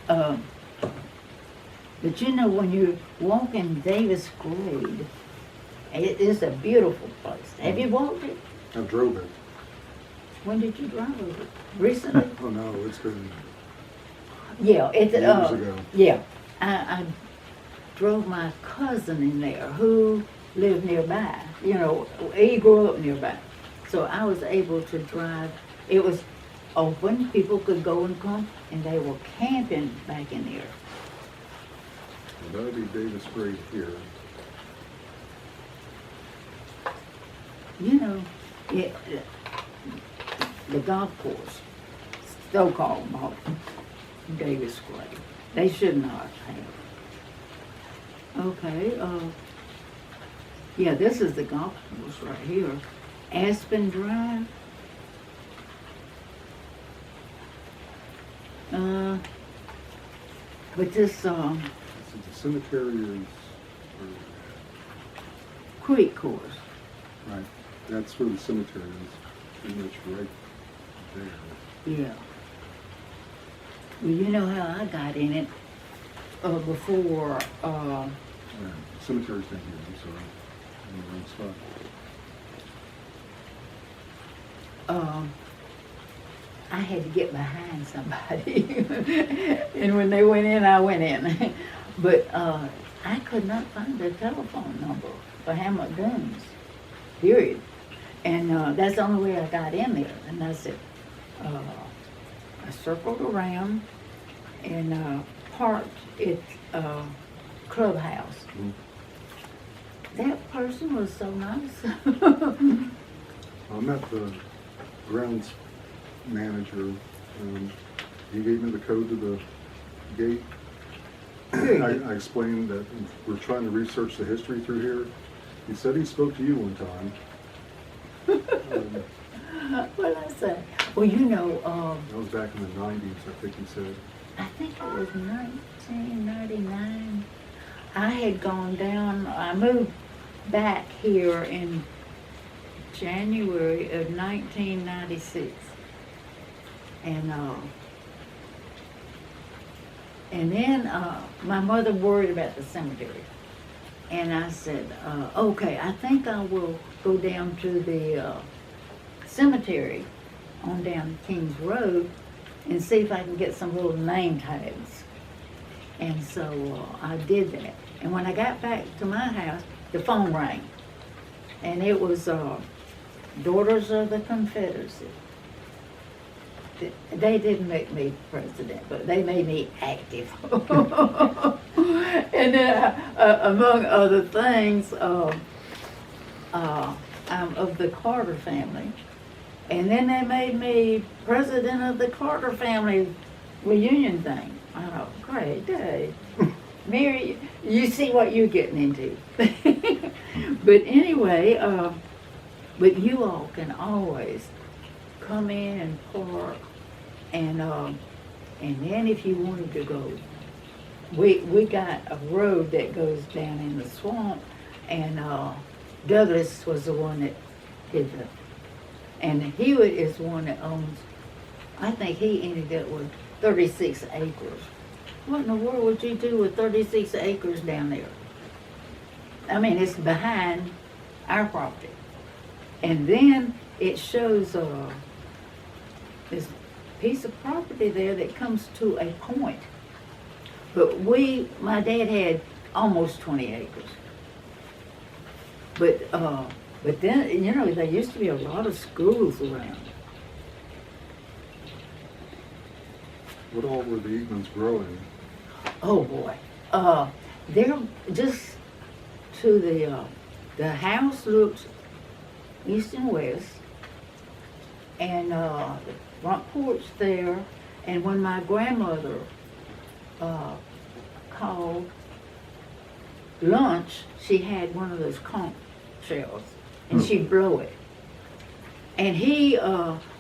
Um, but you know, when you walk in Davis Grade, it is a beautiful place. Have you walked it? I drove it. When did you drive over it? Recently? Oh no, it's been Yeah, it's years ago. Yeah, I drove my cousin in there who lived nearby. You know, he grew up nearby, so I was able to drive. It was open; people could go and come, and they were camping back in there. Well, that'd be Davis Grade here. You know, the golf course, so-called Davis Grade. They should not have. Okay, yeah, this is the golf course right here. Aspen Drive. But this, So the cemetery is, creek course. right, that's where the cemetery is, pretty much right there. Yeah. Well, you know how I got in it before, Right. Cemetery's down here, I'm sorry. In the wrong spot. I had to get behind somebody. And when they went in, I went in. But I could not find a telephone number for Hamlet Dunes, period. And that's the only way I got in there. And I said, I circled around and parked at Clubhouse. Mm-hmm. That person was so nice. I met the grounds manager. He gave me the code to the gate. I explained that we're trying to research the history through here. He said he spoke to you one time. What did I say? Well, you know, That was back in the 90s, I think he said. I think it was 1999. I had gone down, I moved back here in January of 1996. And then my mother worried about the cemetery. And I said, okay, I think I will go down to the cemetery on down Kings Road and see if I can get some little name tags. And so I did that. And when I got back to my house, the phone rang. And it was Daughters of the Confederacy. They didn't make me president, but they made me active. And then, among other things, I'm of the Carter family. And then they made me president of the Carter family reunion thing. I thought, great day. Mary, you see what you're getting into. But anyway, but you all can always come in and park, and then if you wanted to go, we got a road that goes down in the swamp, and Douglas was the one that did the, and Hewitt is the one that owns, I think he ended up with 36 acres. What in the world would you do with 36 acres down there? I mean, it's behind our property. And then it shows this piece of property there that comes to a point. But my dad had almost 20 acres. But then, you know, there used to be a lot of schools around. What all were the Eatmans growing? Oh boy, they're just to the house looks east and west, and the front porch there. And when my grandmother called lunch, she had one of those conch shells, and she'd blow it. And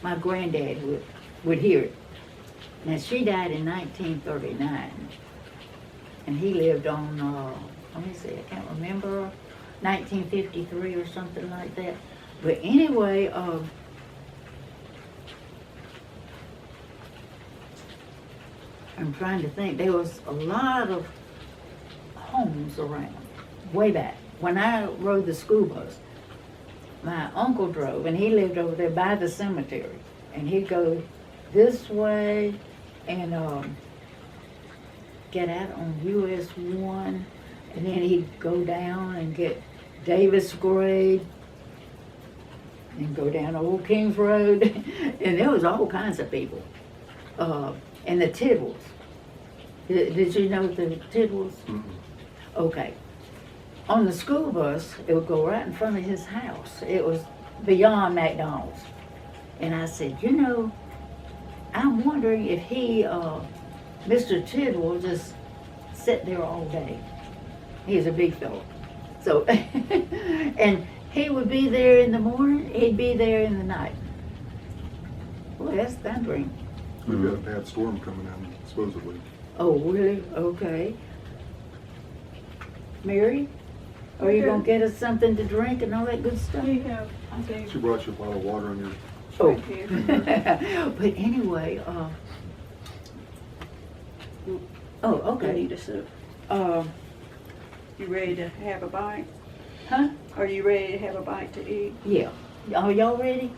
my granddad would hear it. Now, she died in 1939, and he lived on, let me see, I can't remember, 1953 or something like that. But anyway, I'm trying to think, there was a lot of homes around, way back. When I rode the school bus, my uncle drove, and he lived over there by the cemetery. And he'd go this way and get out on US 1, and then he'd go down and get Davis Grade, and go down Old Kings Road, and there was all kinds of people. And the Tidwells. Did you know the Tidwells? Mm-mm. Okay. On the school bus, it would go right in front of his house. It was beyond McDonald's. And I said, you know, I'm wondering if he, Mr. Tidwell, just sat there all day. He's a big fellow. So, and he would be there in the morning, he'd be there in the night. Boy, that's thundering. We've got a bad storm coming in, supposedly. Oh, really? Okay. Mary, are you gonna get us something to drink and all that good stuff? We have, I think, She brought you a bottle of water on your, Oh. right here. But anyway, oh, I okay. need a sip. You ready to have a bite? Huh? Are you ready to have a bite to eat? Yeah. Are y'all ready?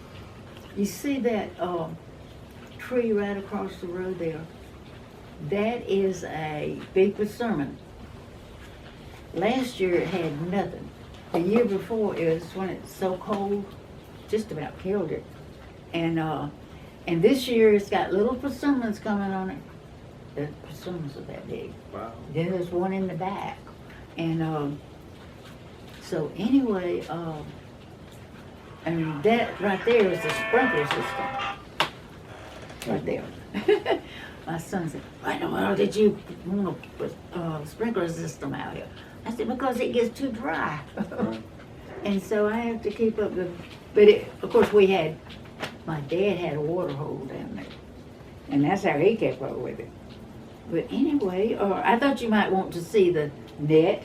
You see that tree right across the road there? That is a big persimmon. Last year it had nothing. The year before, it was when it's so cold, just about killed it. And this year it's got little persimmons coming on it. The persimmons are that big. wow. Then there's one in the back. And so anyway, and that right there is the sprinkler system. Right there. My son said, why in the world did you want to put a sprinkler system out here? I said, because it gets too dry. Right. And so I have to keep up the, of course my dad had a water hole down there. And that's how he kept up with it. But anyway, I thought you might want to see the net.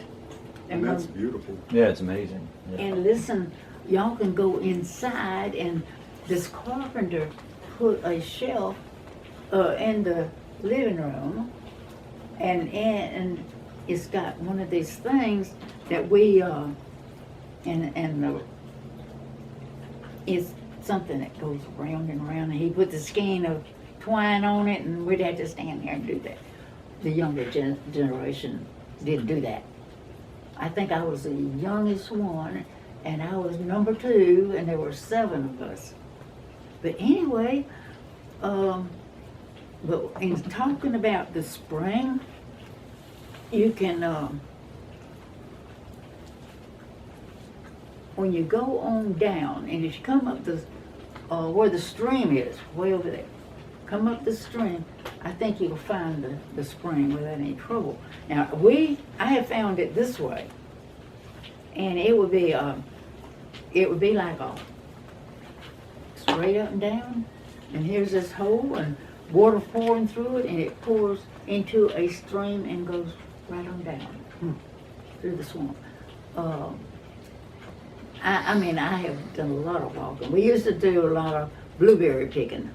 And that's beautiful. Yeah, it's amazing. Yeah. And listen, y'all can go inside, and this carpenter put a shelf in the living room, and it's got one of these things that we it's something that goes round and round, and he put the skein of twine on it, and we'd have to stand there and do that. The younger generation didn't do that. I think I was the youngest one, and I was number 2, and there were 7 of us. But anyway, but in talking about the spring, you can, when you go on down, and if you come up the, where the stream is, way over there, come up the stream, I think you'll find the spring without any trouble. Now, I have found it this way, and it would be like a straight up and down, and here's this hole, and water pouring through it, and it pours into a stream and goes right on down through the swamp. I mean, I have done a lot of walking. We used to do a lot of blueberry picking.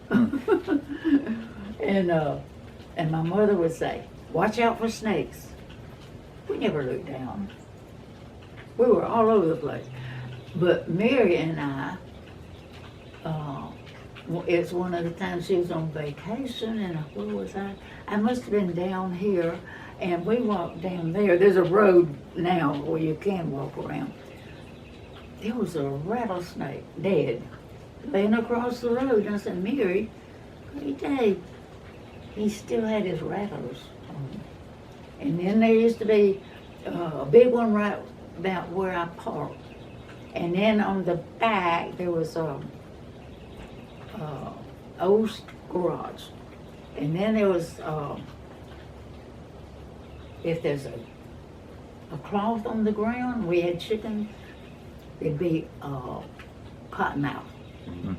And my mother would say, watch out for snakes. We never looked down. We were all over the place. But Mary and I, it's one of the times she was on vacation, and where was I? I must have been down here, and we walked down there. There's a road now where you can walk around. There was a rattlesnake, dead, laying across the road. And I said, Mary, great day. He still had his rattlers on. And then there used to be a big one right about where I parked. And then on the back, there was a old garage. And then there was, if there's a cloth on the ground, we had chickens, it'd be cottonmouth. Mm-hmm.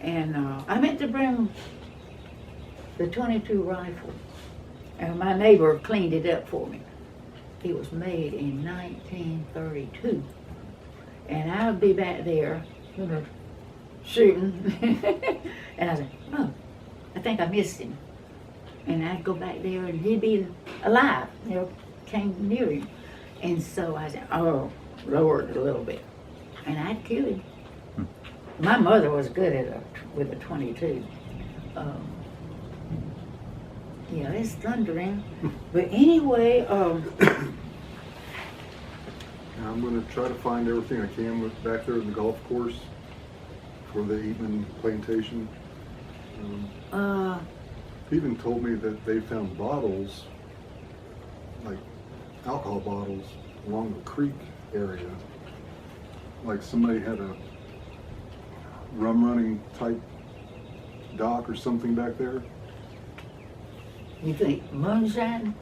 And I meant to bring the .22 rifle, and my neighbor cleaned it up for me. It was made in 1932, and I would be back there, shooting, and I said, oh, I think I missed him. And I'd go back there and he'd be alive, came near him. And so I said, oh, lowered a little bit. And I'd kill him. My mother was good at with a 22. Yeah, it's thundering. But anyway, I'm gonna try to find everything I can back there in the golf course for the Eatman plantation. He even told me that they found bottles, like alcohol bottles, along the creek area. Like somebody had a rum running type dock or something back there. you think moonshine?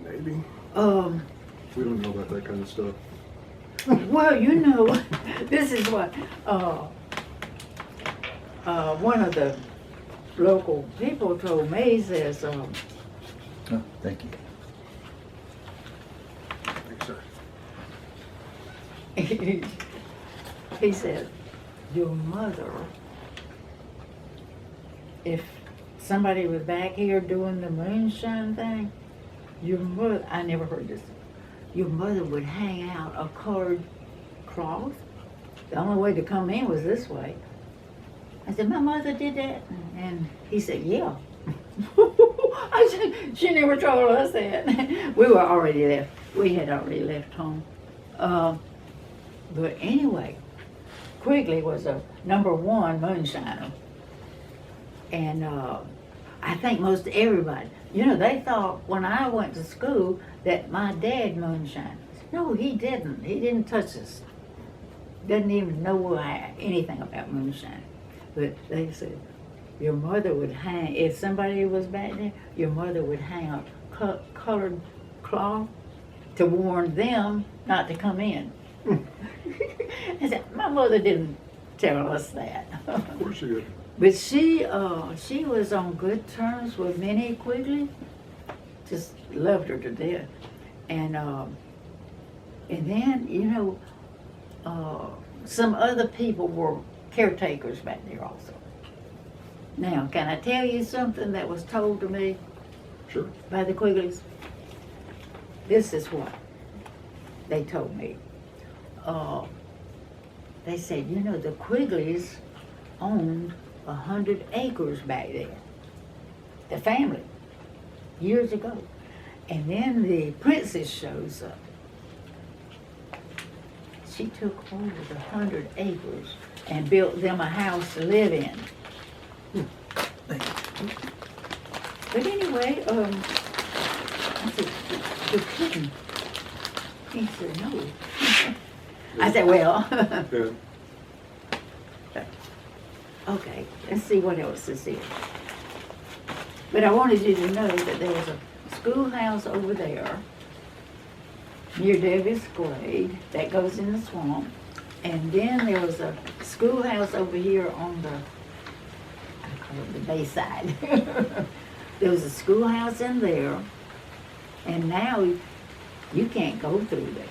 Maybe. We don't know about that kind of stuff. Well, this is what one of the local people told me. He says, Oh, thank you. Thanks, sir. he said, your mother, if somebody was back here doing the moonshine thing, your mother, I never heard this, your mother would hang out a colored cloth. The only way to come in was this way. I said, my mother did that? And he said, yeah. I said, she never told us that. We were already left. We had already left home. But anyway, Quigley was a #1 moonshiner. And I think most everybody, they thought when I went to school that my dad moonshined. No, he didn't. He didn't touch us. Doesn't even know anything about moonshine. But they said, your mother would hang, if somebody was back there, your mother would hang a colored cloth to warn them not to come in. I said, my mother didn't tell us that. Of course she did. But she was on good terms with Minnie Quigley. Just loved her to death. And then, some other people were caretakers back there also. Now, can I tell you something that was told to me Sure. by the Quigleys? This is what they told me. They said, the Quigleys owned 100 acres back there. The family, years ago. And then the princess shows up. She took over the 100 acres and built them a house to live in. But anyway, I said, you're kidding. He said, no. I said, well. Yeah. Okay, let's see what else is here. But I wanted you to know that there was a schoolhouse over there near Davis Glade that goes in the swamp. And then there was a schoolhouse over here on the, I call it the bayside. There was a schoolhouse in there. And now you can't go through there.